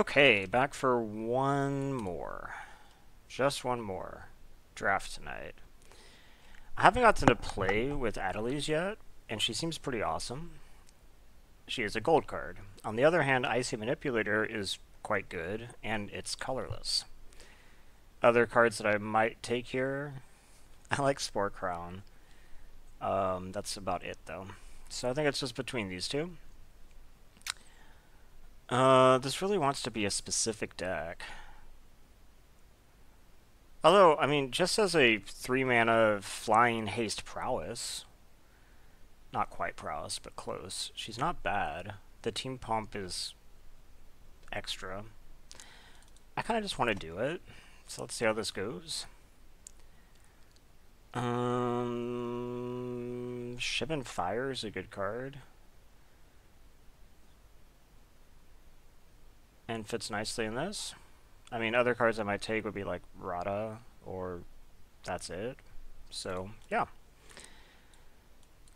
Okay, back for one more. Just one more draft tonight. I haven't gotten to play with Adeliz yet, and she seems pretty awesome. She is a gold card. On the other hand, Icy Manipulator is quite good, and it's colorless. Other cards that I might take here, I like Spore Crown. That's about it, though. So I think it's just between these two. This really wants to be a specific deck. Although, I mean, just as a 3-mana flying haste prowess, not quite prowess, but close, she's not bad. The team pump is extra. I kind of just want to do it, so let's see how this goes. Shivan Fire is a good card. And fits nicely in this. I mean, other cards I might take would be like Rada, or that's it. So, yeah.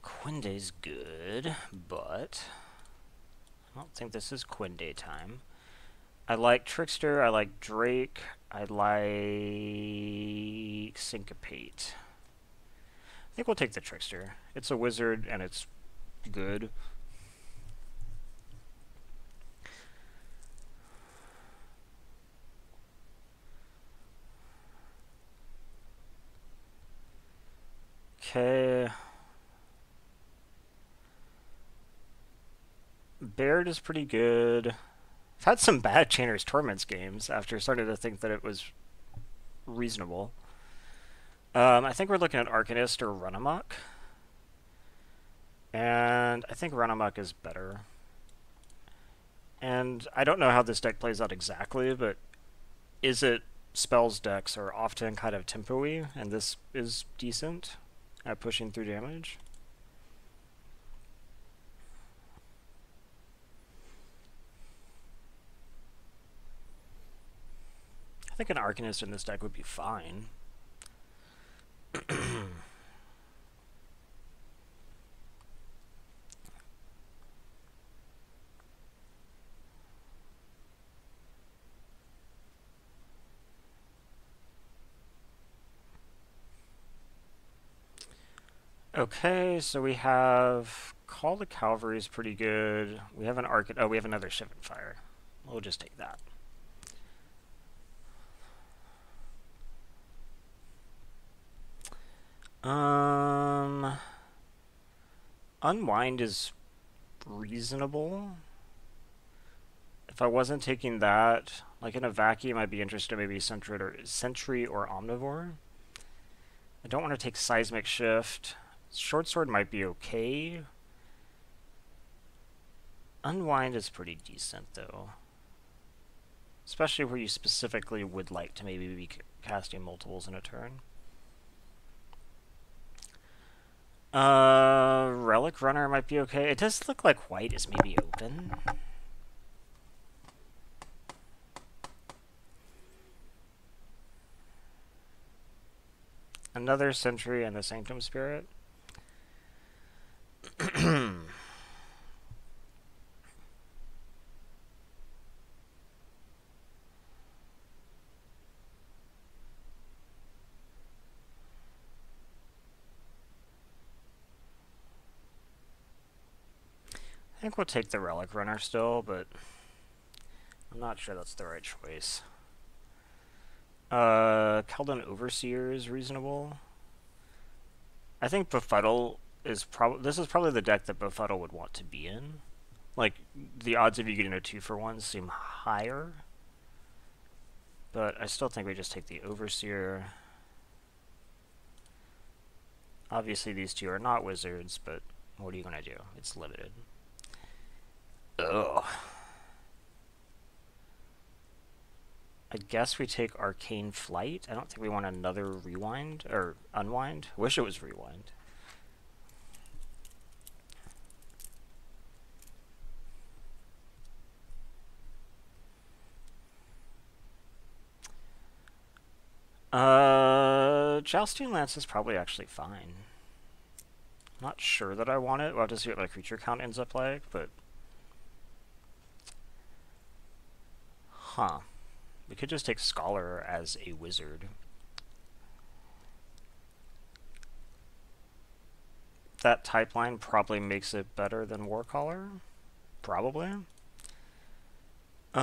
Quinde's good, but I don't think this is Quinde time. I like Trickster, I like Drake, I like Syncopate. I think we'll take the Trickster. It's a wizard, and it's good. Okay. Baird is pretty good. I've had some bad Chainer's Torments games after starting to think that it was reasonable. I think we're looking at Arcanist or Run Amok. And I think Run Amok is better. And I don't know how this deck plays out exactly, but is it spells decks are often kind of tempo-y, and this is decent at pushing through damage. I think an Arcanist in this deck would be fine. Okay, so we have Call the Cavalry is pretty good. We have an Oh, we have another Shivan Fire. We'll just take that. Unwind is reasonable. If I wasn't taking that, like in a vacuum, I'd be interested in maybe Sentry or Omnivore. I don't want to take Seismic Shift. Short Sword might be okay. Unwind is pretty decent, though. Especially where you specifically would like to maybe be casting multiples in a turn. Relic Runner might be okay. It does look like white is maybe open. Another Sentry and the Sanctum Spirit. I think we'll take the Relic Runner still, but I'm not sure that's the right choice. Keldon Overseer is reasonable. I think Befuddle is this is probably the deck that Befuddle would want to be in. Like, the odds of you getting a 2-for-1 seem higher. But I still think we just take the Overseer. Obviously these two are not wizards, but what are you going to do? It's limited. Ugh. I guess we take Arcane Flight. I don't think we want another Rewind, or Unwind. Wish it was Rewind. Jousting Lance is probably actually fine. I'm not sure that I want it. We'll have to see what my creature count ends up like, but... Huh. We could just take Scholar as a wizard. That type line probably makes it better than Warcaller. Probably. Yeah,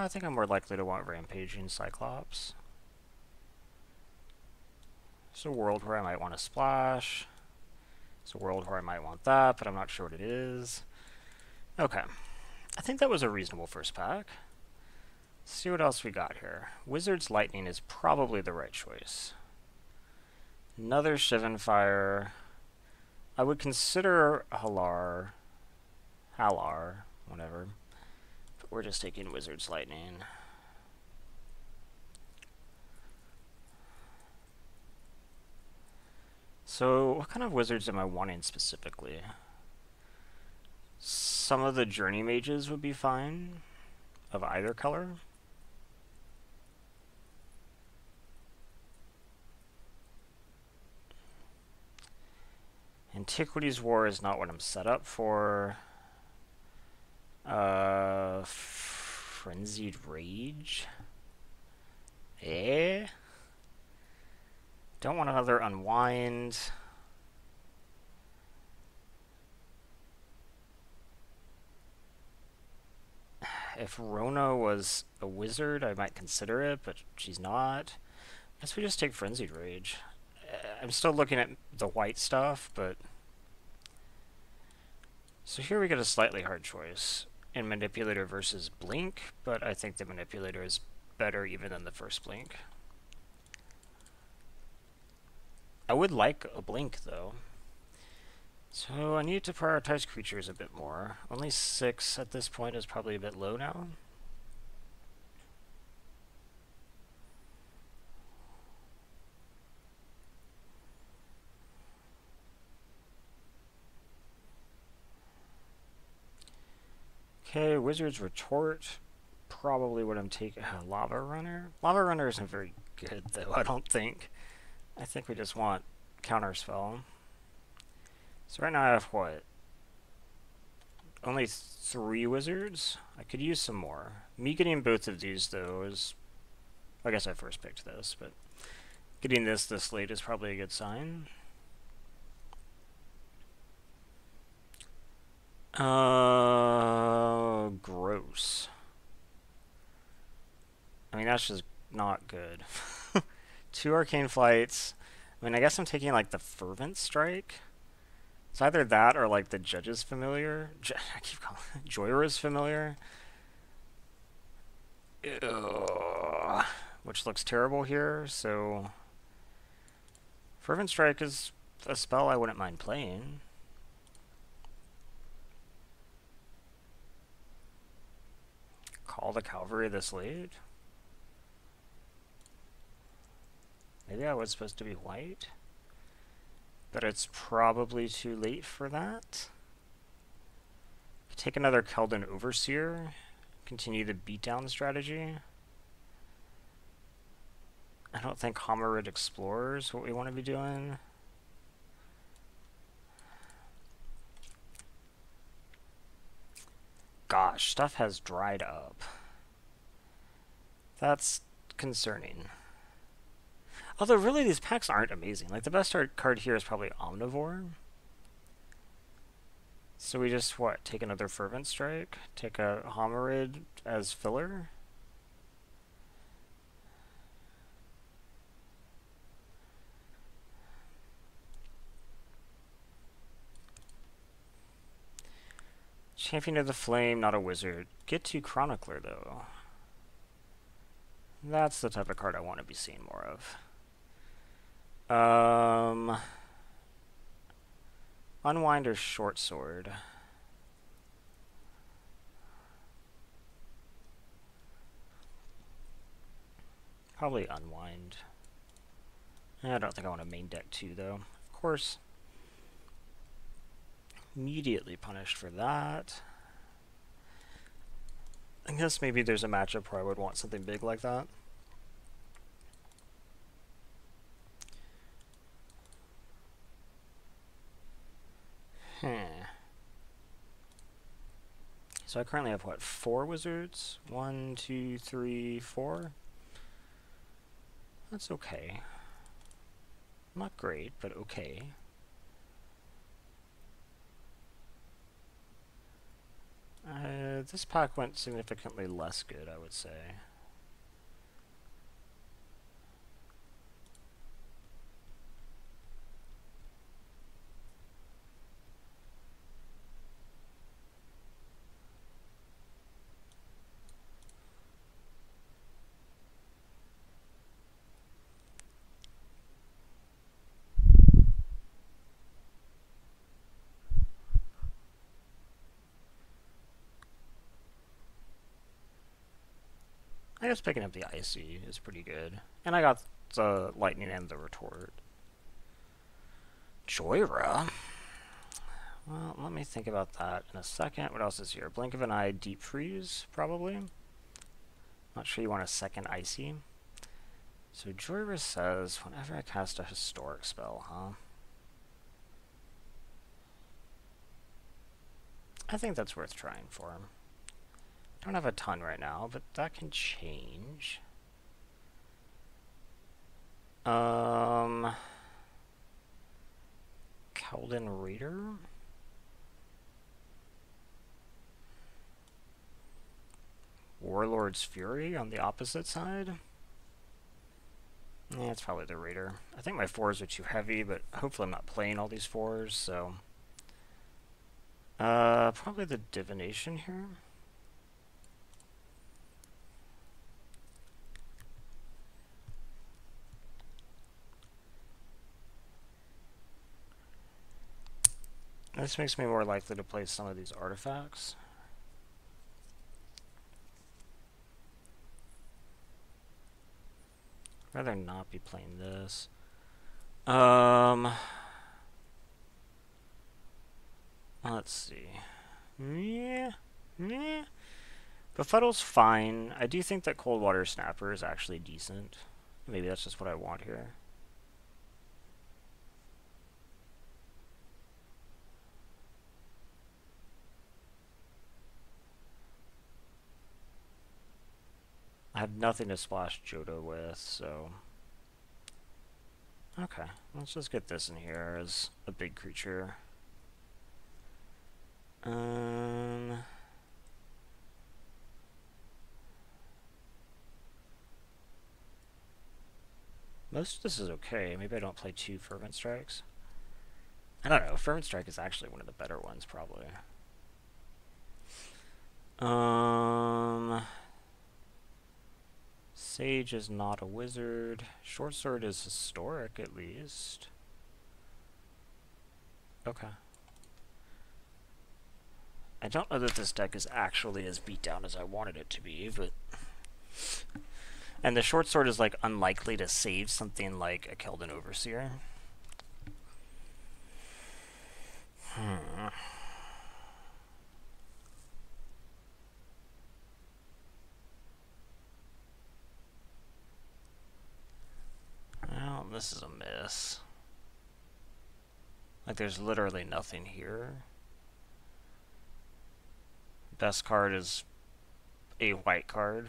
I think I'm more likely to want Rampaging Cyclops. It's a world where I might want to splash. It's a world where I might want that, but I'm not sure what it is. Okay. I think that was a reasonable first pack. Let's see what else we got here. Wizard's Lightning is probably the right choice. Another Shivan Fire. I would consider Halar, whatever. But we're just taking Wizard's Lightning. So, what kind of wizards am I wanting specifically? Some of the Journey Mages would be fine, of either color. Antiquities War is not what I'm set up for. Frenzied Rage? Don't want another Unwind. If Rona was a wizard, I might consider it, but she's not. I guess we just take Frenzied Rage. I'm still looking at the white stuff, but... So here we get a slightly hard choice in Manipulator versus Blink, but I think the Manipulator is better even than the first Blink. I would like a Blink, though. So I need to prioritize creatures a bit more. Only 6 at this point is probably a bit low now. Okay, Wizard's Retort. Probably what I'm taking. Lava Runner? Lava Runner isn't very good, though, I don't think. I think we just want Counterspell. So right now I have what? Only 3 wizards? I could use some more. Me getting both of these, though, is... I guess I first picked this, but... Getting this late is probably a good sign. Gross. I mean, that's just not good. 2 Arcane Flights. I mean, I guess I'm taking, like, the Fervent Strike. It's either that or, like, the Judge's Familiar. I keep calling it Joyra's Familiar. Ugh. Which looks terrible here, so... Fervent Strike is a spell I wouldn't mind playing. Call the Cavalry this late? Maybe I was supposed to be white? But it's probably too late for that. Take another Keldon Overseer. Continue the beatdown strategy. I don't think Homerid Explorer is what we want to be doing. Gosh, stuff has dried up. That's concerning. Although, really, these packs aren't amazing. Like, the best card here is probably Omnivore. So we just, what, take another Fervent Strike? Take a Homerid as filler? Champion of the Flame, not a wizard. Get to Chronicler, though. That's the type of card I want to be seeing more of. Unwind or Short Sword? Probably Unwind. I don't think I want to main deck 2, though. Of course. Immediately punished for that. I guess maybe there's a matchup where I would want something big like that. He's So I currently have, what, 4 wizards? 1, 2, 3, 4? That's okay. Not great, but okay. This pack went significantly less good, I would say. I guess picking up the Icy is pretty good. And I got the Lightning and the Retort. Joyra? Well, let me think about that in a second. What else is here? Blink of an Eye, Deep Freeze, probably. Not sure you want a second Icy. So Joyra says, whenever I cast a historic spell, huh? I think that's worth trying for him. Don't have a ton right now, but that can change. Keldon Raider? Warlord's Fury on the opposite side? Yeah, it's probably the Raider. I think my 4s are too heavy, but hopefully I'm not playing all these 4s, so... probably the Divination here. This makes me more likely to play some of these artifacts. Rather not be playing this. Let's see. Yeah. Befuddle's fine. I do think that Coldwater Snapper is actually decent. Maybe that's just what I want here. I have nothing to splash Johto with, so... Okay, let's just get this in here as a big creature. Most of this is okay. Maybe I don't play 2 Fervent Strikes. I don't know. Fervent Strike is actually one of the better ones, probably. Sage is not a wizard. Short Sword is historic, at least. Okay. I don't know that this deck is actually as beat down as I wanted it to be, but... And the Short Sword is, like, unlikely to save something like a Keldon Overseer. Well, this is a miss. Like, there's literally nothing here. Best card is a white card.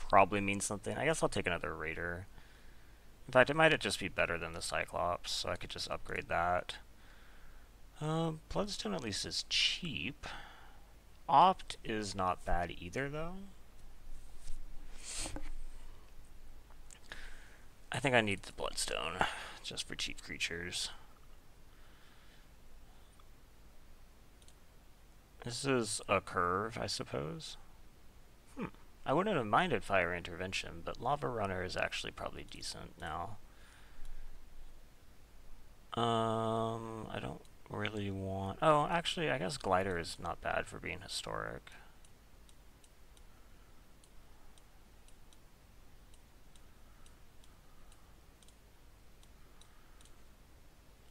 Probably means something. I guess I'll take another Raider. In fact, it might just be better than the Cyclops, so I could just upgrade that. Bloodstone at least is cheap. Opt is not bad either, though. I think I need the Bloodstone, just for cheap creatures. This is a curve, I suppose. I wouldn't have minded Fire Intervention, but Lava Runner is actually probably decent now. I don't really want... Oh, actually, I guess Glider is not bad for being historic.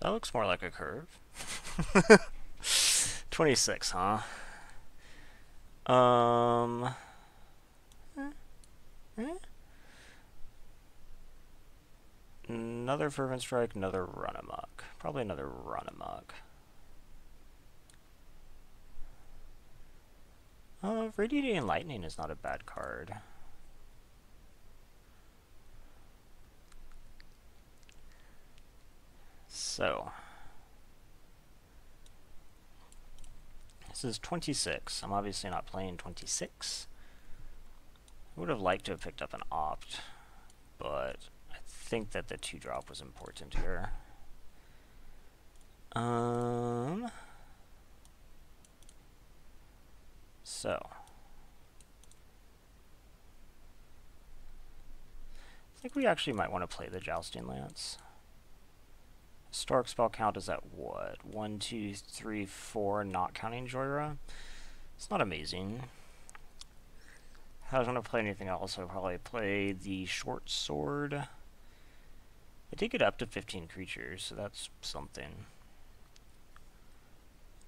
That looks more like a curve. 26, huh? Another Fervent Strike, another Run Amok. Probably another Run Amok. Radiating Lightning is not a bad card. So, this is 26. I'm obviously not playing 26. I would have liked to have picked up an opt, but I think that the 2-drop was important here. So, I think we actually might want to play the Jousting Lance. Historic spell count is at what? 1, 2, 3, 4, not counting Joyra. It's not amazing. If I was going to play anything else, I would probably play the Short Sword. I did get up to 15 creatures, so that's something.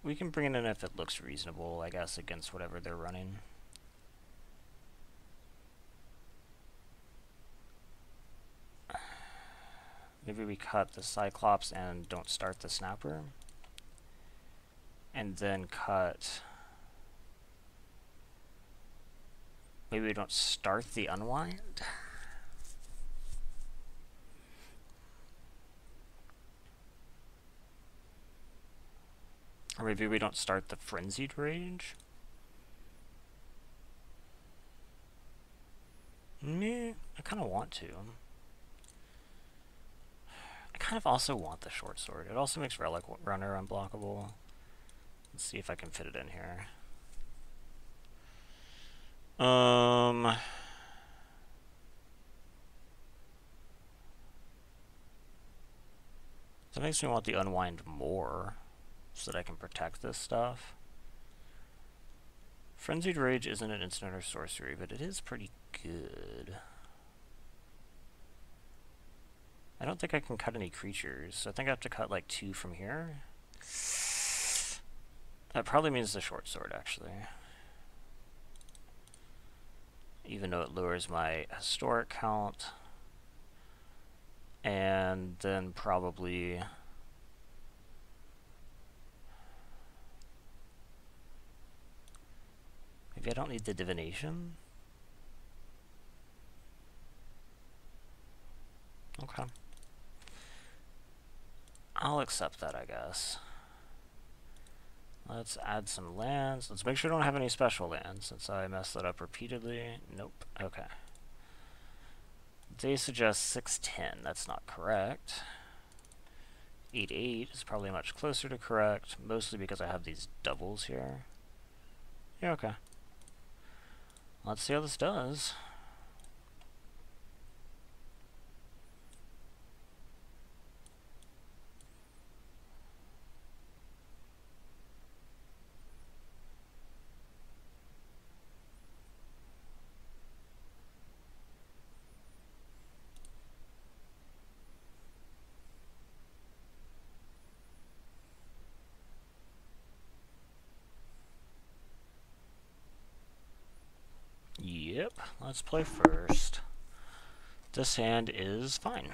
We can bring it in if it looks reasonable, I guess, against whatever they're running. Maybe we cut the Cyclops and don't start the Snapper. And then cut... Maybe we don't start the Unwind? Or maybe we don't start the Frenzied Rage? Meh, I kind of want to. I kind of also want the Short Sword. It also makes Relic Runner unblockable. Let's see if I can fit it in here. That makes me want the Unwind more, so that I can protect this stuff. Frenzied Rage isn't an instant or sorcery, but it is pretty good. I don't think I can cut any creatures, so I think I have to cut like 2 from here. That probably means the Short Sword, actually. Even though it lowers my historic count. And then probably... Maybe I don't need the Divination? Okay. I'll accept that, I guess. Let's add some lands. Let's make sure I don't have any special lands, since I messed that up repeatedly. Nope. Okay. They suggest 6-10. That's not correct. 8-8 is probably much closer to correct, mostly because I have these doubles here. Yeah, okay. Let's see how this does. Yep, let's play first. This hand is fine.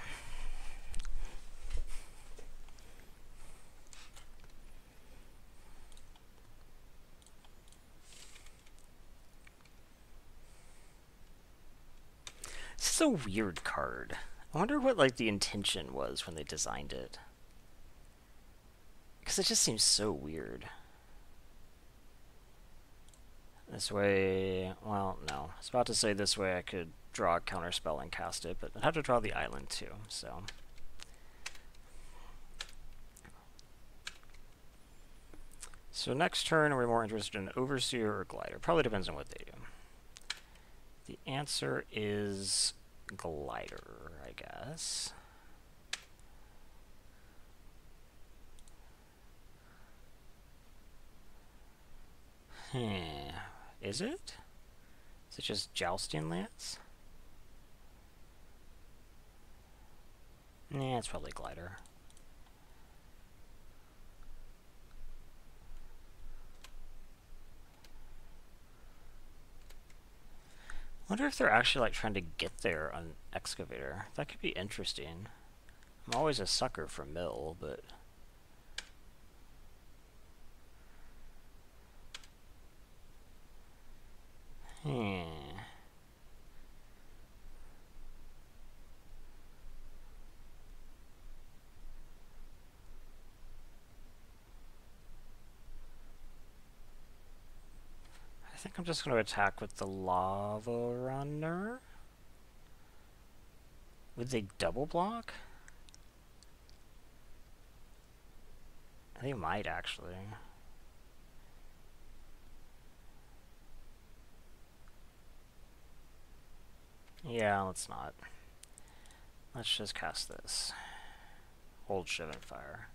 This is a weird card. I wonder what like the intention was when they designed it. Because it just seems so weird. This way, well, no. I was about to say this way I could draw a counterspell and cast it, but I'd have to draw the island too, so. So next turn, we're more interested in Overseer or Glider. Probably depends on what they do. The answer is Glider, I guess. Is it? Is it just Jousting Lance? Nah, it's probably Glider. I wonder if they're actually like trying to get there on Excavator. That could be interesting. I'm always a sucker for mill, but... Hmm. I think I'm just going to attack with the Lava Runner. Would they double block? They might, actually. Yeah, let's not. Let's just cast this. Hold Shivan Fire.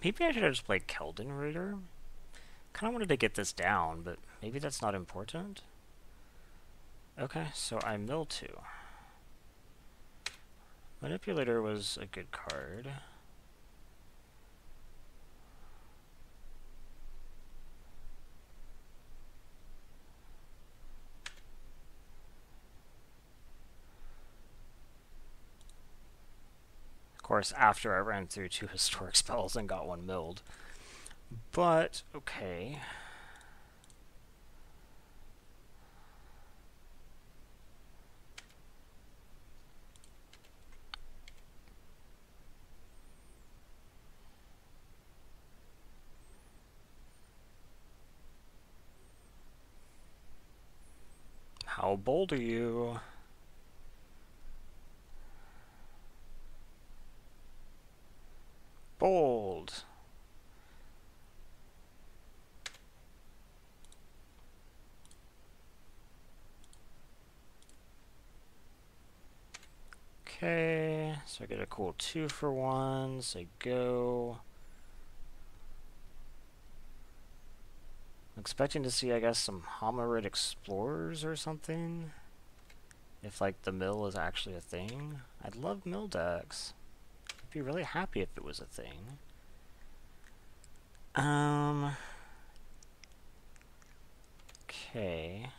Maybe I should have just played Keldon Raider. Kind of wanted to get this down, but maybe that's not important. Okay, so I mill 2. Manipulator was a good card. Of course, after I ran through 2 historic spells and got 1 milled. But, okay. How bold are you? Bold. Okay, so I get a cool 2 for 1, so go. I'm expecting to see, I guess, some Homerid Explorers or something. If, like, the mill is actually a thing. I'd love mill decks. I'd be really happy if it was a thing. Okay.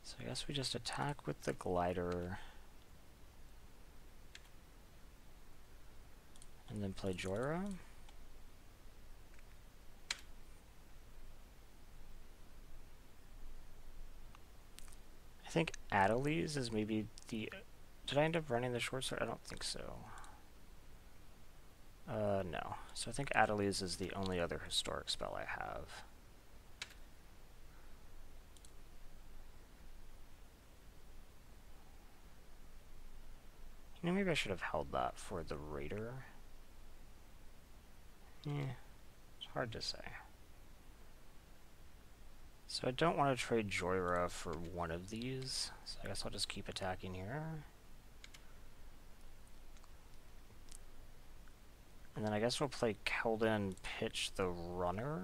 So I guess we just attack with the glider. And then play Joyra. I think Adeliz is maybe the... Did I end up running the short sword? I don't think so. No. So I think Adeliz is the only other historic spell I have. You know, maybe I should have held that for the Raider. Yeah, it's hard to say. So I don't want to trade Joyra for one of these, so I guess I'll just keep attacking here. And then I guess we'll play Keldon, pitch the Runner.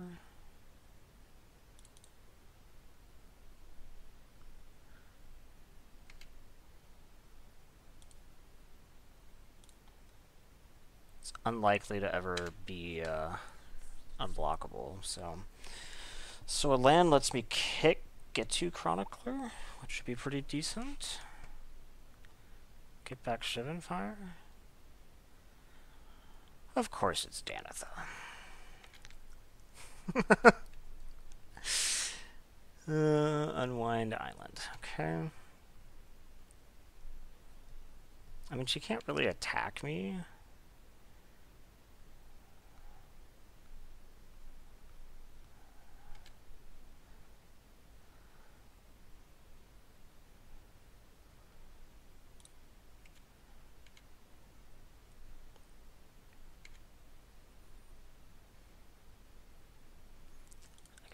It's unlikely to ever be unblockable, so... So a land lets me get 2 Chronicler, which should be pretty decent. Get back Shivan Fire. Of course it's Danitha. Unwind Island. Okay. I mean, she can't really attack me.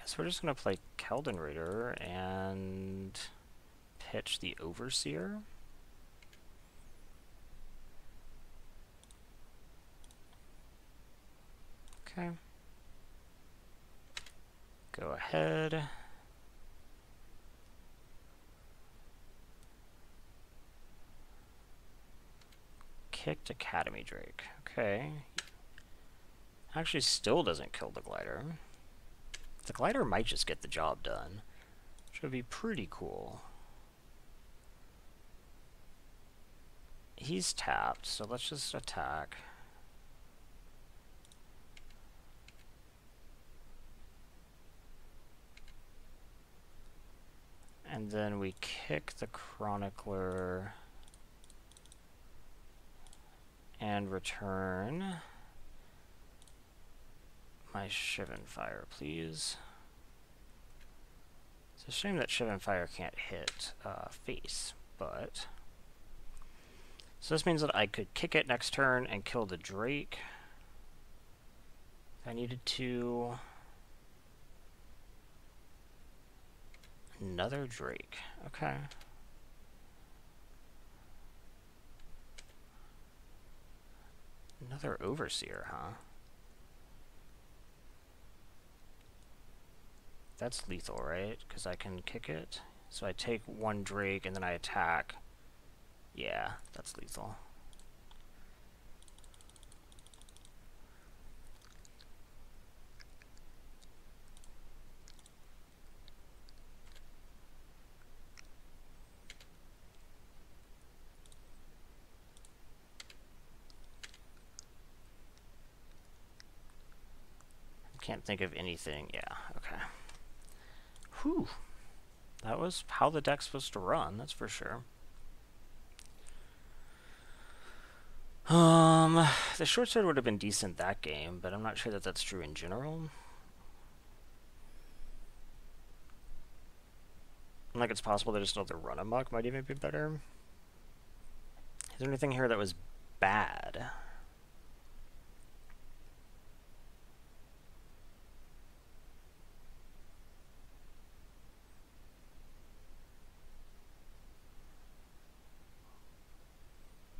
So we're just going to play Keldon Raider and pitch the Overseer. Okay. Go ahead. Kicked Academy Drake. Okay. Actually, still doesn't kill the glider. The glider might just get the job done, which would be pretty cool. He's tapped, so let's just attack. And then we kick the Chronicler and return my Shivan Fire, please. It's a shame that Shivan Fire can't hit face, but... So this means that I could kick it next turn and kill the Drake. If I needed to... Another Drake. Okay. Another Overseer, huh? That's lethal, right? Because I can kick it. So I take one Drake and then I attack. Yeah, that's lethal. Can't think of anything. Yeah, okay. Whew. That was how the deck's supposed to run, that's for sure. The short sword would have been decent that game, but I'm not sure that that's true in general. Like, it's possible that just another run amok might even be better. Is there anything here that was bad?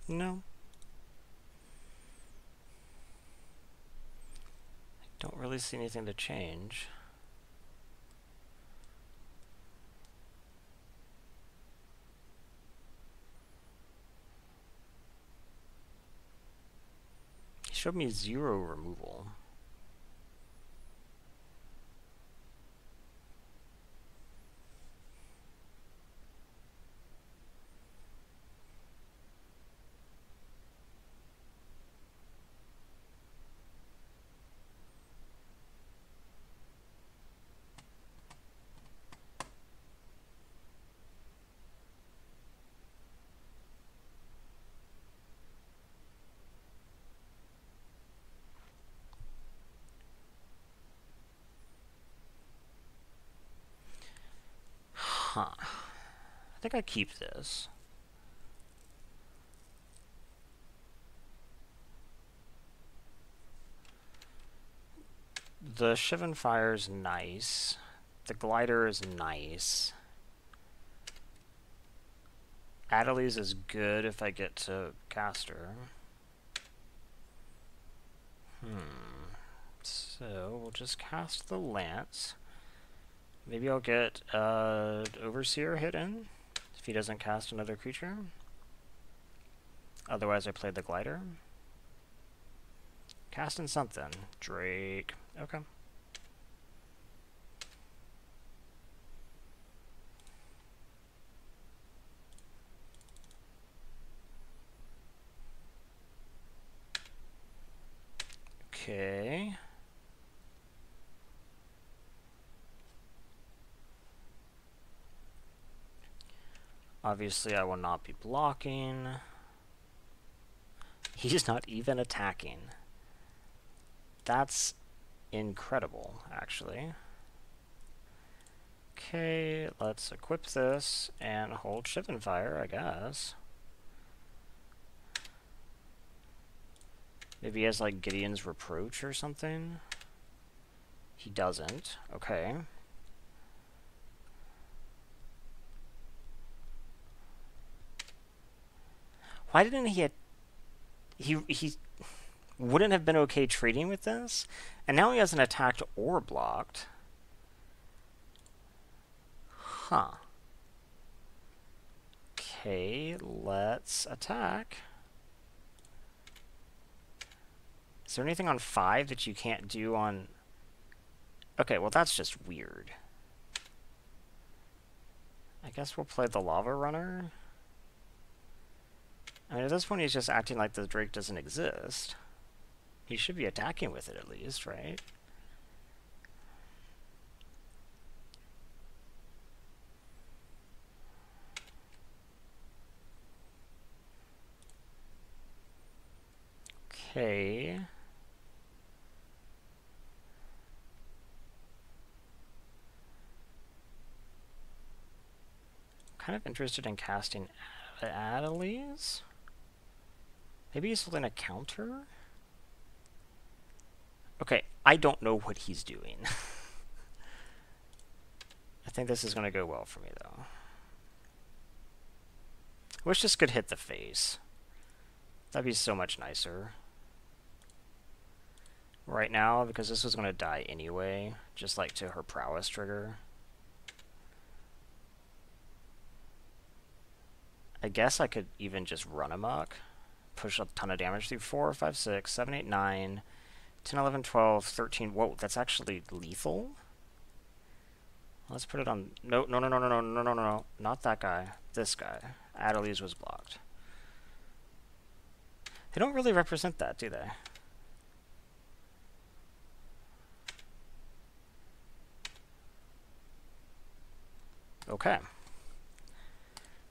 No. I don't really see anything to change. He showed me 0 removal. Huh. I think I keep this. The Shivan Fire's nice. The Glider is nice. Adeliz is good if I get to caster. So we'll just cast the Lance. Maybe I'll get Overseer hit in if he doesn't cast another creature. Otherwise I play the Glider. Casting something. Drake. Okay. Okay. Obviously, I will not be blocking. He's not even attacking. That's incredible, actually. Okay, let's equip this and hold Shivan Fire, I guess. Maybe he has, like, Gideon's Reproach or something? He doesn't. Okay. Why didn't he... He wouldn't have been okay trading with this? And now he hasn't attacked or blocked. Huh. Okay, let's attack. Is there anything on 5 that you can't do on... Okay, well that's just weird. I guess we'll play the Lava Runner. I mean, at this point he's just acting like the Drake doesn't exist. He should be attacking with it at least, right? Okay. Kind of interested in casting Adeliz. Maybe he's holding a counter? Okay, I don't know what he's doing. I think this is going to go well for me, though. I wish this could hit the face. That'd be so much nicer. Right now, because this was going to die anyway, just like to her prowess trigger. I guess I could even just run amok. Push a ton of damage through 4, 5, 6, 7, 8, 9, 10, 11, 12, 13. Whoa, that's actually lethal? Let's put it on... No, no, no, no, no, no, no, no, no. Not that guy. This guy. Adeliz was blocked. They don't really represent that, do they? Okay.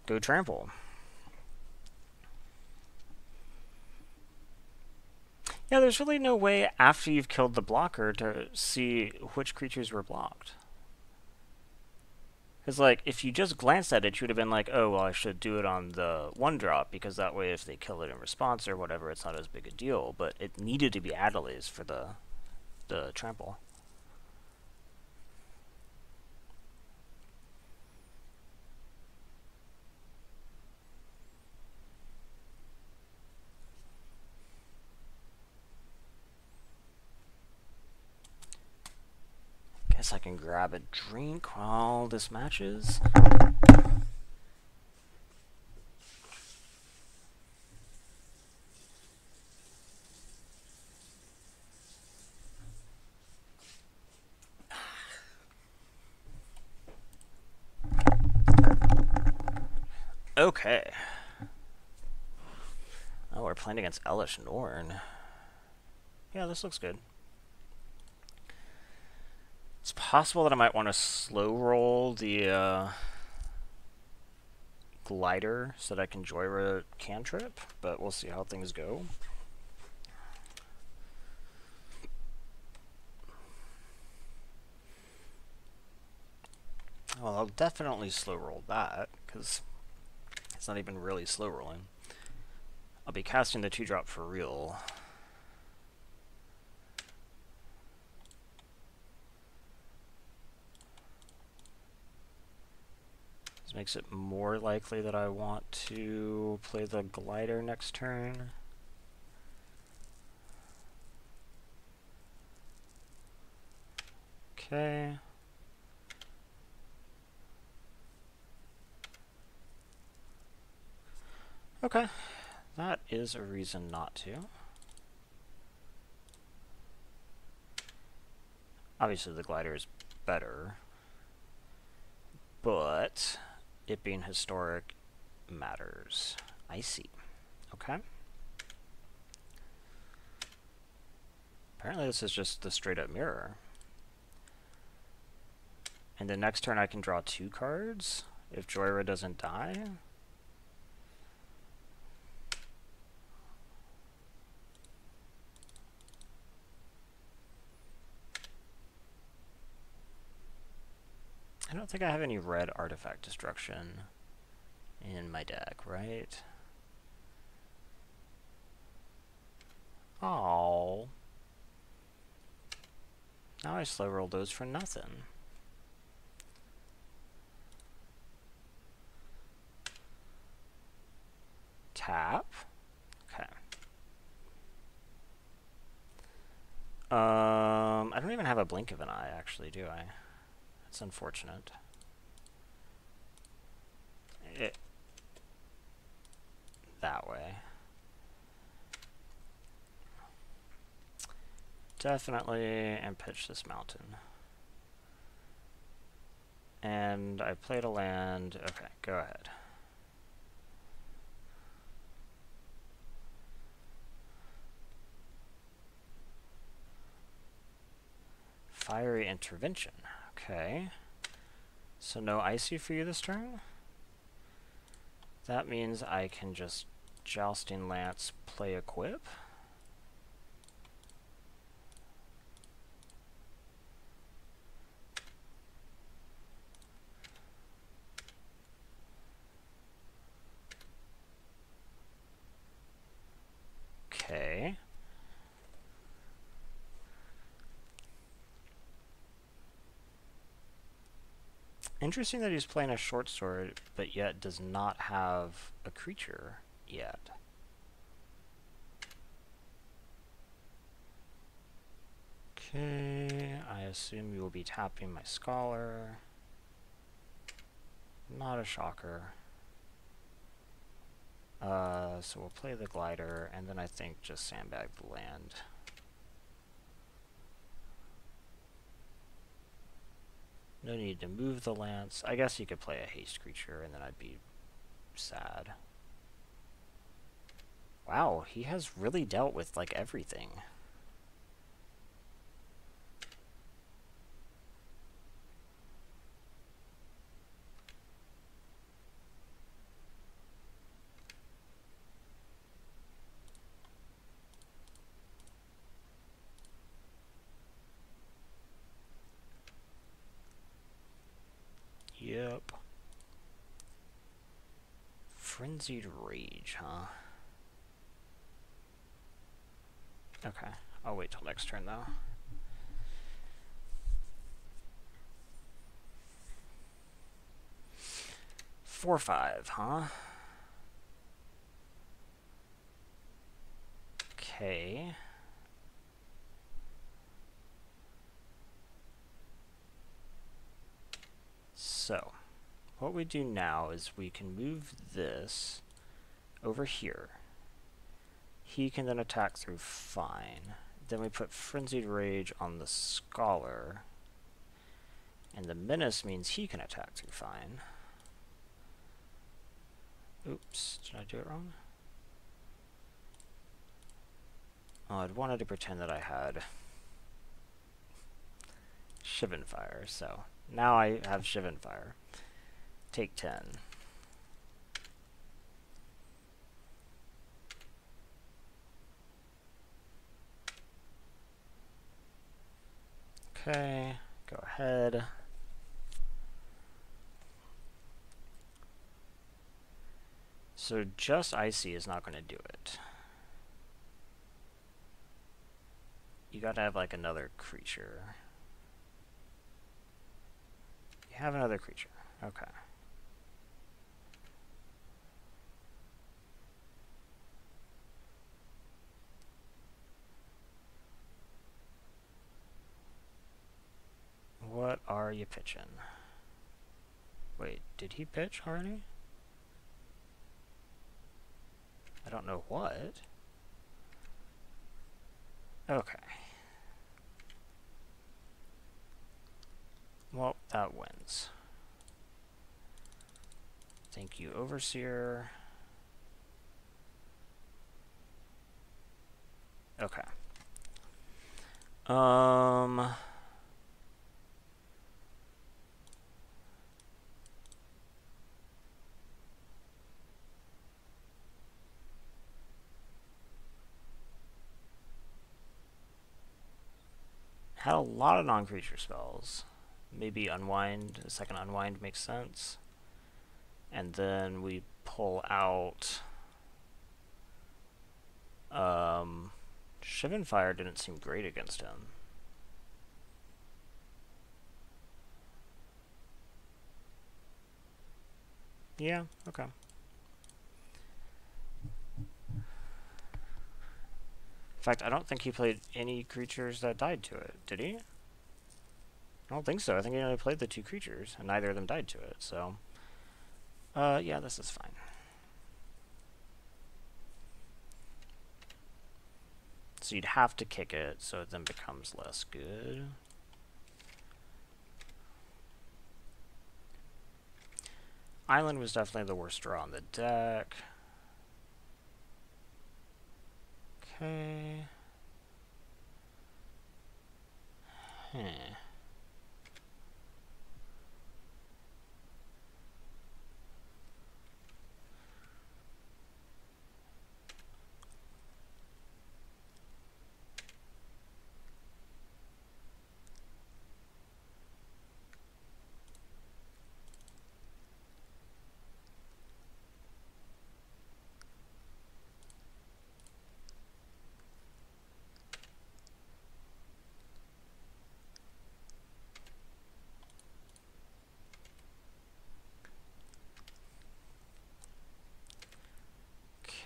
Go trample. Yeah, there's really no way after you've killed the blocker to see which creatures were blocked. Because, like, if you just glanced at it, you would have been like, oh, well, I should do it on the 1-drop, because that way if they kill it in response or whatever, it's not as big a deal. But it needed to be Adeliz for the trample. Guess I can grab a drink while this matches. Okay. Oh, we're playing against Elish Norn. Yeah, this looks good. It's possible that I might want to slow roll the glider so that I can Joyra cantrip, but we'll see how things go. Well, I'll definitely slow roll that, because it's not even really slow rolling. I'll be casting the 2-drop for real. This makes it more likely that I want to play the glider next turn. Okay. Okay. That is a reason not to. Obviously the glider is better, but it being historic matters. I see. Okay. Apparently this is just the straight up mirror. And the next turn I can draw 2 cards if Joyra doesn't die. I don't think I have any red artifact destruction in my deck, right? Oh. Now I slow roll those for nothing. Tap. Okay. I don't even have a blink of an eye, actually, do I? It's unfortunate. That way. definitely, and pitch this mountain. And I played a land. Okay, go ahead. Fiery intervention. Okay. So no icy for you this turn? That means I can just Jousting Lance, play equip. Okay. Interesting that he's playing a short sword, but yet does not have a creature yet. Okay, I assume you will be tapping my Scholar. Not a shocker. So we'll play the Glider, and then I think just sandbag the land. No need to move the Lance. I guess you could play a haste creature, and then I'd be sad. Wow, he has really dealt with, like, everything. Yep. Frenzied Rage, huh? Okay, I'll wait till next turn, though. Four, 5, huh? Okay. So, what we do now is we can move this over here. He can then attack through Fine. Then we put Frenzied Rage on the Scholar. And the Menace means he can attack through Fine. Oops, did I do it wrong? Oh, I'd wanted to pretend that I had Shivan Fire, so now I have Shivan Fire. Take 10. Okay, go ahead. So just Icy is not going to do it. You gotta have like another creature. You have another creature. Okay. What are you pitching? Wait, did he pitch already? I don't know what. Okay. Well, that wins. Thank you, Overseer. Okay. Had a lot of non-creature spells. Maybe Unwind, a second Unwind makes sense. And then we pull out... Shivan Fire didn't seem great against him. Yeah, okay. In fact, I don't think he played any creatures that died to it, did he? I don't think so. I think he only played the 2 creatures, and neither of them died to it, so... yeah, this is fine. so you'd have to kick it, so it then becomes less good. Island was definitely the worst draw on the deck. Okay.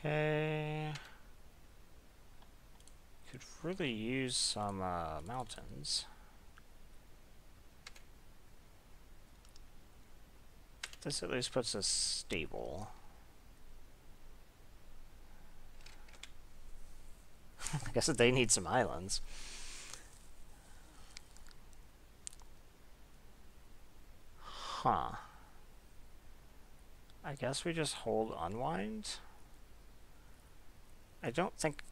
Okay. Could really use some mountains. This at least puts us stable. I guess that they need some islands. Huh. I guess we just hold unwind. I don't think...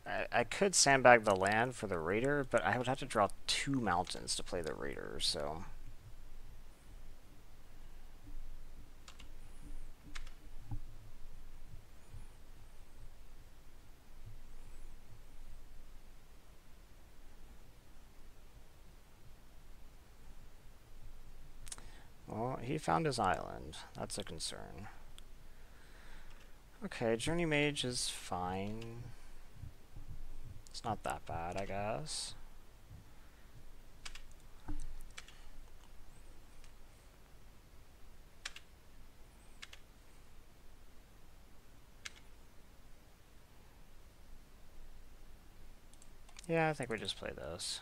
I could sandbag the land for the raider, but I would have to draw 2 mountains to play the raider, so... Well, he found his island. That's a concern. Okay, Journey Mage is fine. It's not that bad, I guess. Yeah, I think we just play this.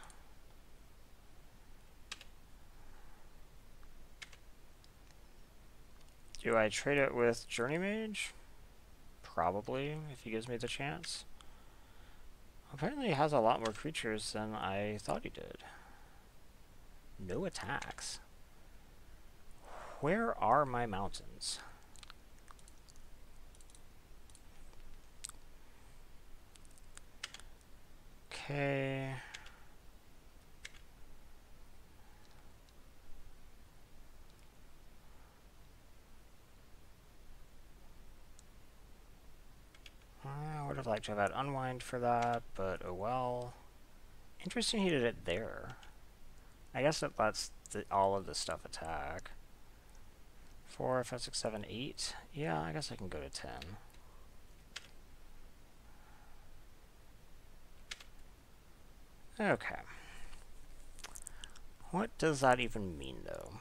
Do I trade it with Journey Mage? Probably, if he gives me the chance. Apparently he has a lot more creatures than I thought he did. No attacks. Where are my mountains? Okay. I would have liked to have had Unwind for that, but oh well. Interesting he did it there. I guess it lets all of this stuff attack. 4, 5, 6, 7, 8. Yeah, I guess I can go to 10. Okay. What does that even mean, though?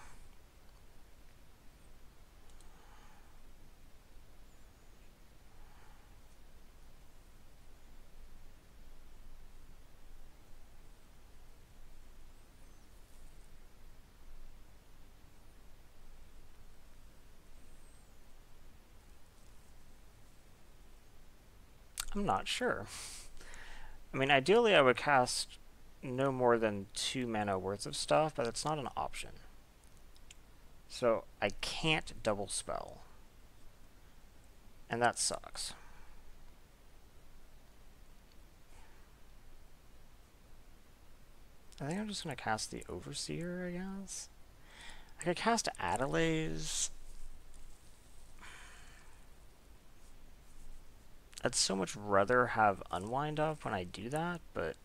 I'm not sure. I mean, ideally I would cast no more than 2 mana worth of stuff, but it's not an option. So I can't double spell. And that sucks. I think I'm just going to cast the Overseer, I guess. I could cast Adeliz. I'd so much rather have Unwind up when I do that, but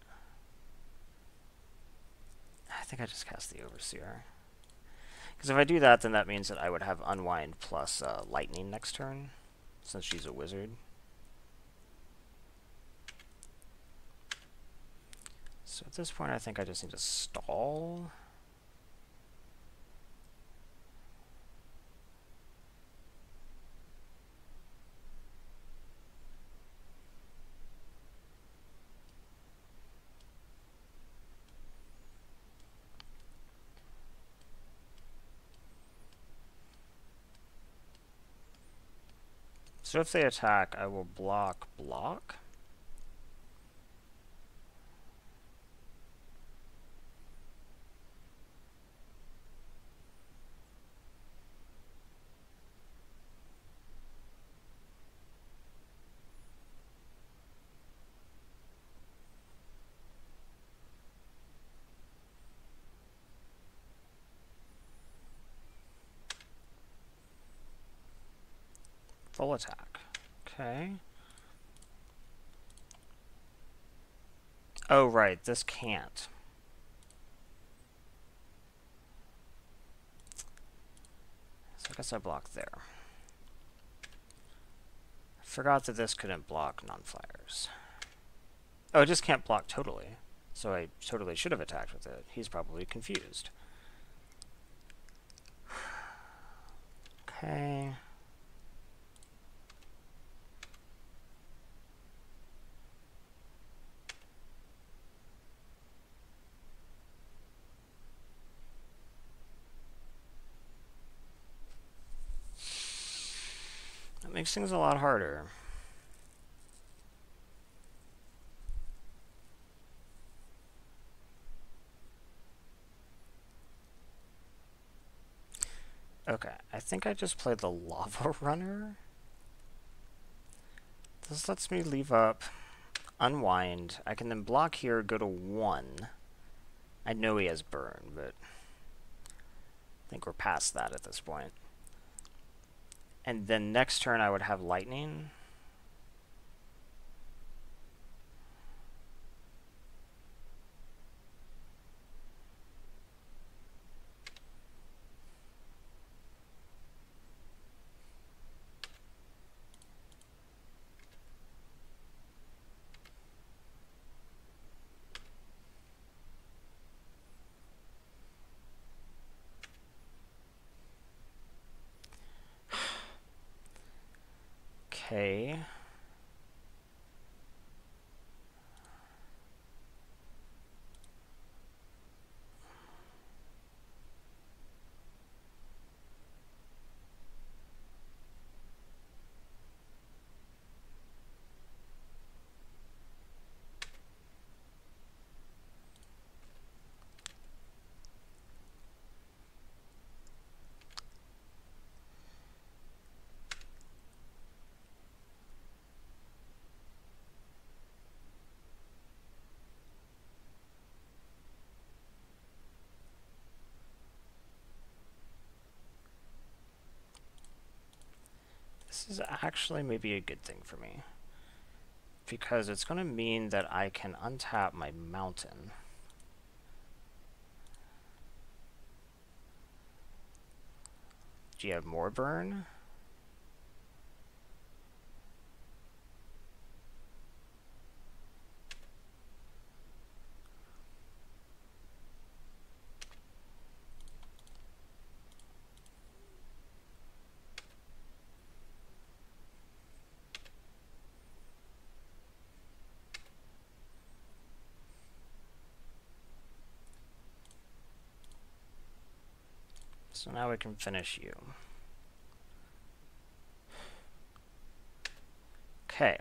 I think I just cast the Overseer. Because if I do that, then that means that I would have Unwind plus Lightning next turn, since she's a wizard. So at this point, I think I just need to stall. So if they attack, I will block. Full attack. Okay. Oh, right, this can't. So I guess I block there. I forgot that this couldn't block non-flyers. Oh, it just can't block totally. So I totally should have attacked with it. He's probably confused. Okay. That makes things a lot harder. Okay, I think I just played the Lava Runner. This lets me leave up, unwind. I can then block here, go to 1. I know he has burn, but I think we're past that at this point. And then next turn I would have lightning. Okay. This is actually maybe a good thing for me, because it's going to mean that I can untap my mountain. Do you have more burn? So now we can finish you. Okay.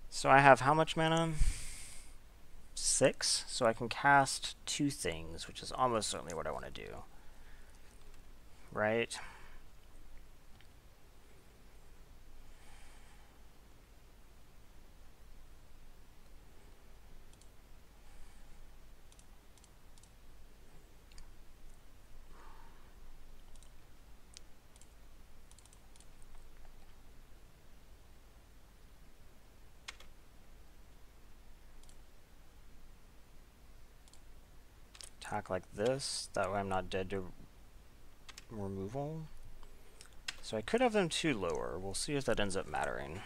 So I have how much mana? 6? So I can cast 2 things, which is almost certainly what I want to do. Right? Attack like this, that way I'm not dead to removal. So I could have them 2 lower. We'll see if that ends up mattering.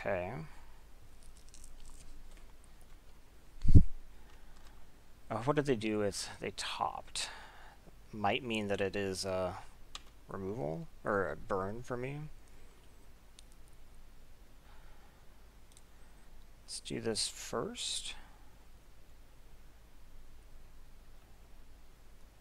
Okay. What did they do? They topped. Might mean that it is a removal or a burn for me. Let's do this first.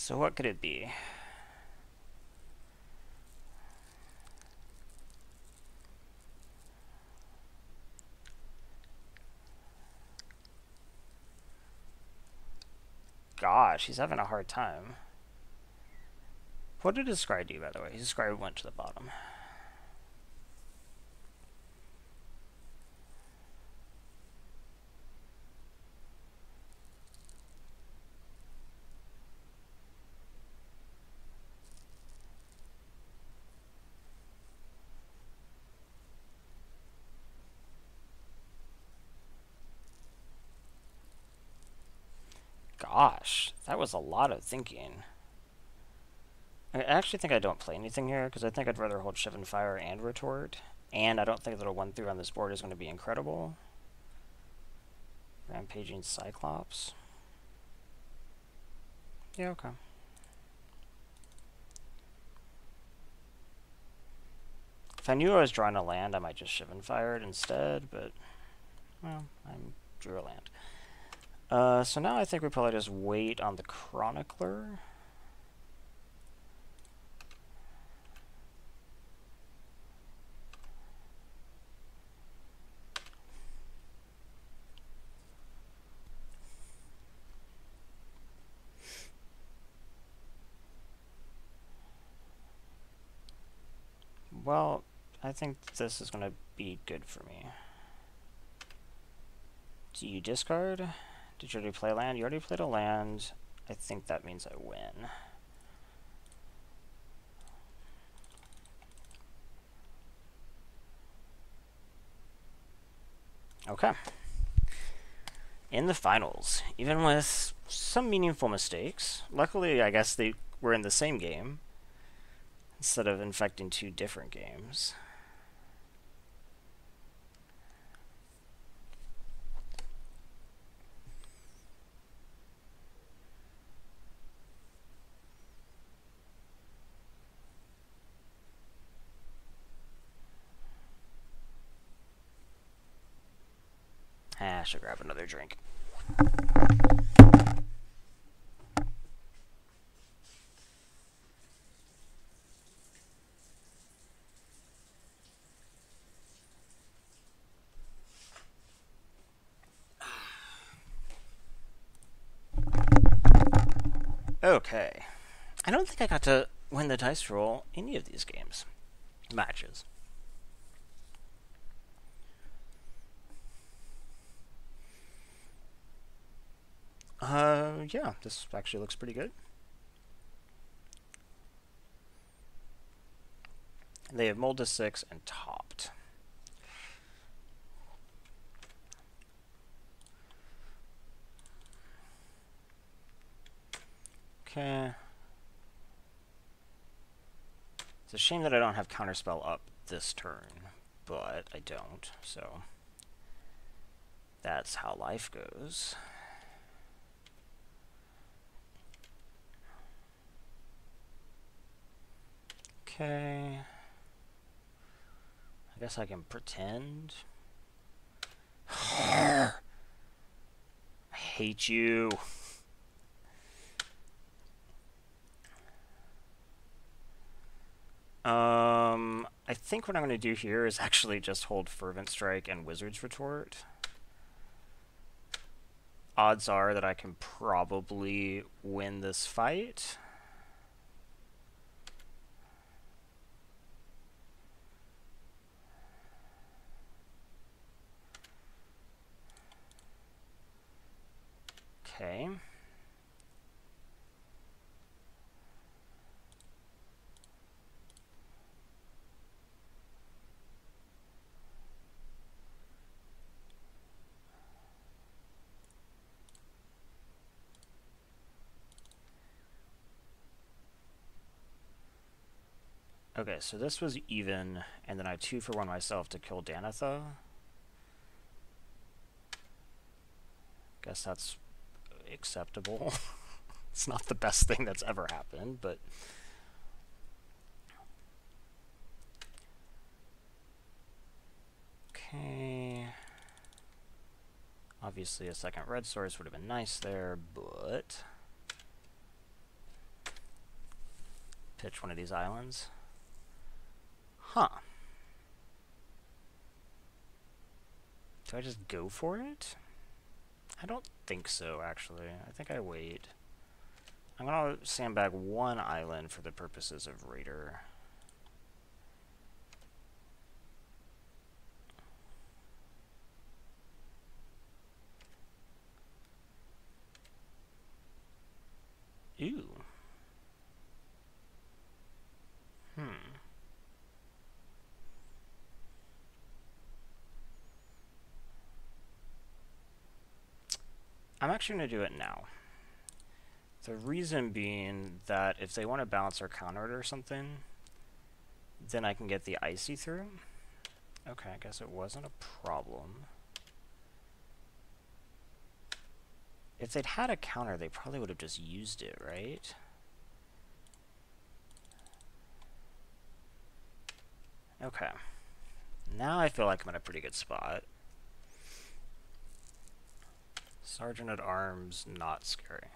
So what could it be? Gosh, he's having a hard time. What did his scry do, by the way? His scry went to the bottom. Gosh, that was a lot of thinking. I actually think I don't play anything here, because I think I'd rather hold Shiv and Fire and Retort. And I don't think that a 1/3 on this board is going to be incredible. Rampaging Cyclops. Yeah, okay. If I knew I was drawing a land, I might just Shiv and Fire it instead, but, well, I drew a land. So now I think we probably just wait on the Chronicler. Well, I think this is going to be good for me. Do you discard? Did you already play a land? You already played a land. I think that means I win. Okay. In the finals, even with some meaningful mistakes, luckily I guess they were in the same game instead of infecting two different games. I should grab another drink. Okay. I don't think I got to win the dice roll any of these games. Matches. Yeah, this actually looks pretty good. They have mulled to 6 and topped. Okay. It's a shame that I don't have Counterspell up this turn, but I don't, so that's how life goes. Okay. I guess I can pretend. I hate you. I think what I'm going to do here is actually just hold Fervent Strike and Wizard's Retort. Odds are that I can probably win this fight. Okay. Okay, so this was even, and then I 2-for-1 myself to kill Danitha. Guess that's acceptable. It's not the best thing that's ever happened, but... Okay... Obviously a second red source would have been nice there, but... Pitch one of these islands. Huh. Do I just go for it? I don't think so, actually. I think I wait. I'm gonna sandbag one island for the purposes of Raider. Ew. I'm actually going to do it now. The reason being that if they want to bounce or counter it or something, then I can get the icy through. Okay, I guess it wasn't a problem. If they'd had a counter, they probably would have just used it, right? Okay. Now I feel like I'm in a pretty good spot. Sergeant at Arms, not scary.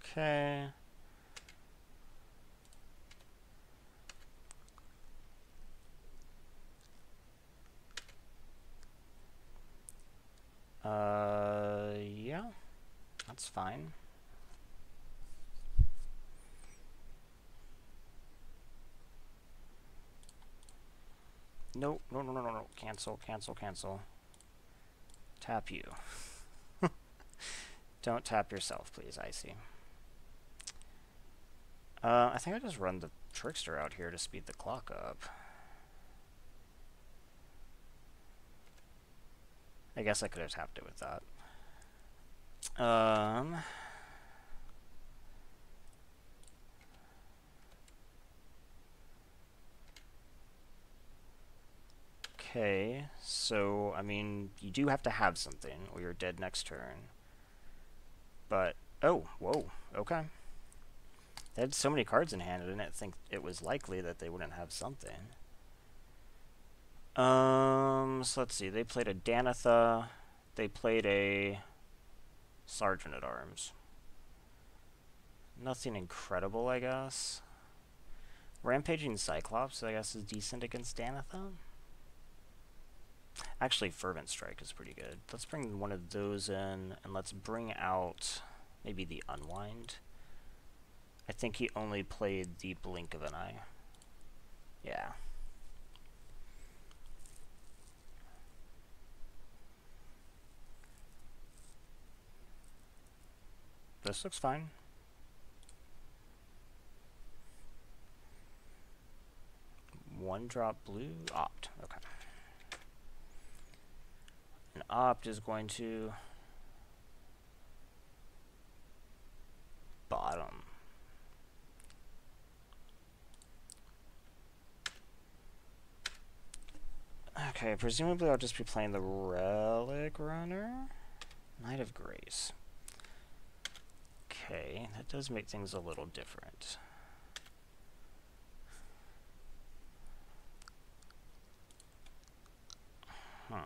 Okay. Yeah, that's fine. No, no, no, no, no, no. Cancel, cancel, cancel. Tap you. Don't tap yourself, please, Icy. I think I just run the Trickster out here to speed the clock up. I guess I could have tapped it with that. Okay, so, I mean, you do have to have something, or you're dead next turn. But, oh, whoa, okay. They had so many cards in hand, I didn't think it was likely that they wouldn't have something. So let's see, they played a Danitha, they played a Sergeant at Arms. Nothing incredible, I guess. Rampaging Cyclops, I guess, is decent against Danitha. Actually, Fervent Strike is pretty good. Let's bring one of those in, and let's bring out maybe the Unwind. I think he only played the Blink of an Eye. Yeah. This looks fine. One drop blue, opt. Okay. And opt is going to bottom. Okay, presumably I'll just be playing the Relic Runner. Knight of Grace. Okay, that does make things a little different. Huh.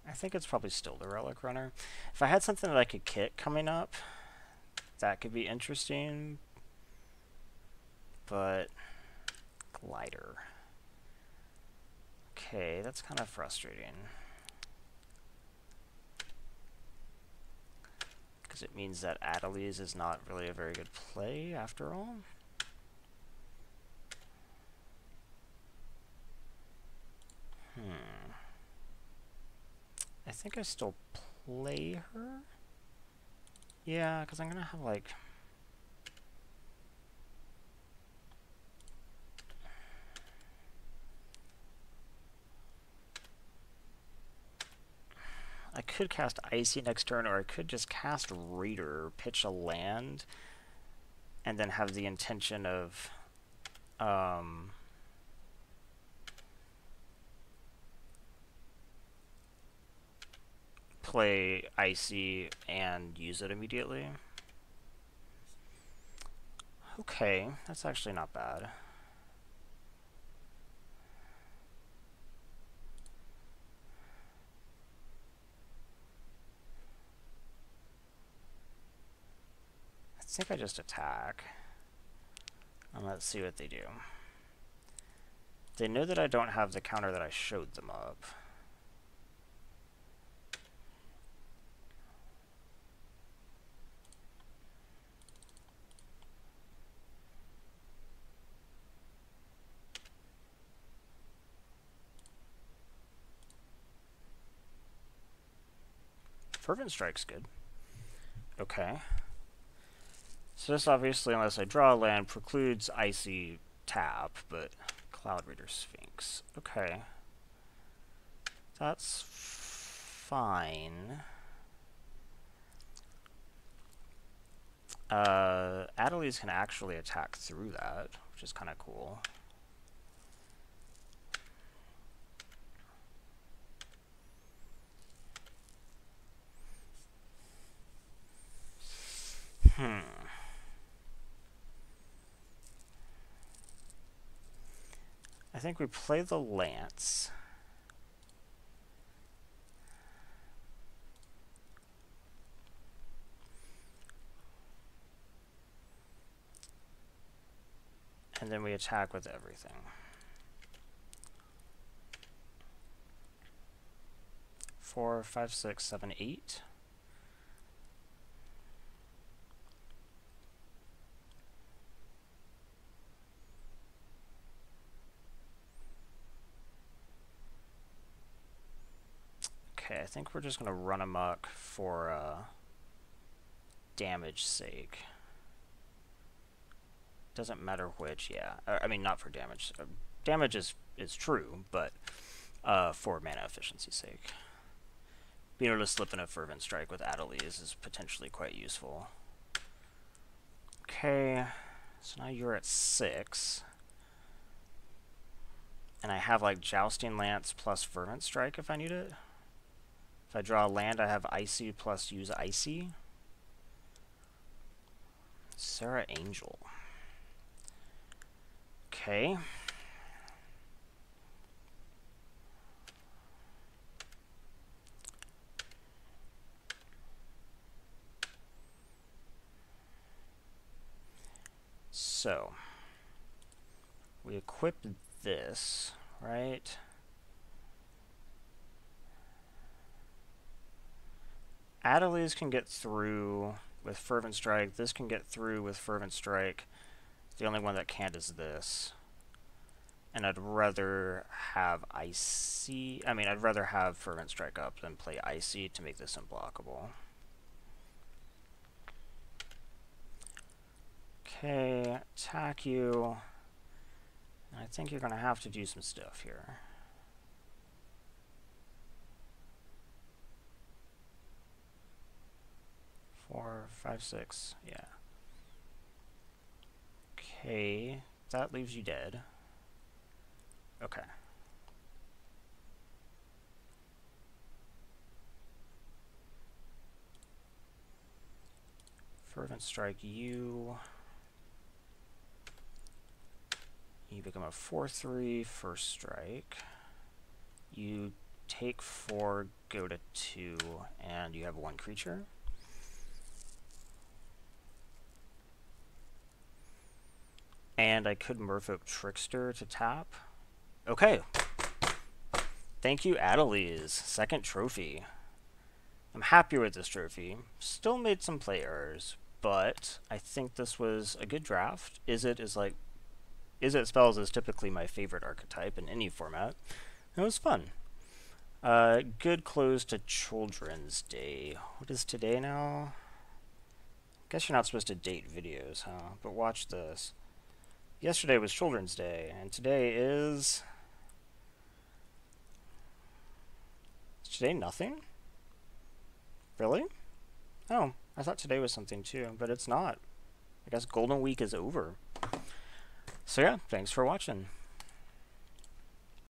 I think it's probably still the Relic Runner. If I had something that I could kit coming up, that could be interesting. But Glider. Okay, that's kind of frustrating. Because it means that Adeliz is not really a very good play after all. I think I still play her. Yeah, because I'm going to have like... I could cast Icy next turn, or I could just cast Raider, pitch a land, and then have the intention of play Icy and use it immediately. Okay, that's actually not bad. I think I just attack. And let's see what they do. They know that I don't have the counter that I showed them up. Fervent Strike's good. Okay. So this obviously, unless I draw a land, precludes Icy tap, but Cloud Reader Sphinx. Okay. That's fine. Adeliz can actually attack through that, which is kind of cool. I think we play the Lance. And then we attack with everything. 4, 5, 6, 7, 8. Okay, I think we're just going to run amok for damage sake. Doesn't matter which, yeah. I mean, not for damage. Damage is true, but for mana efficiency's sake. Being able to slip in a Fervent Strike with Adeliz is potentially quite useful. Okay, so now you're at 6. And I have like Jousting Lance plus Fervent Strike if I need it. If I draw a land, I have Icy plus use Icy. Sarah Angel. Okay. So, we equip this, right? Adeliz can get through with Fervent Strike. This can get through with Fervent Strike. The only one that can't is this. And I'd rather have Icy. I mean, I'd rather have Fervent Strike up than play Icy to make this unblockable. Okay, attack you. I think you're going to have to do some stuff here. Four, 5, 6, yeah. Okay, that leaves you dead. Okay. Fervent Strike you. You become a 4/3 first strike. You take 4, go to 2, and you have 1 creature. And I could Merfolk Trickster to tap. Okay. Thank you, Adeliz. Second trophy. I'm happy with this trophy. Still made some play errors, but I think this was a good draft. Izzet Spells is typically my favorite archetype in any format. It was fun. Good close to Children's Day. What is today now? Guess you're not supposed to date videos, huh? But watch this. Yesterday was Children's Day, and today is... Is today nothing? Really? Oh, I thought today was something too, but it's not. I guess Golden Week is over. So yeah, thanks for watching.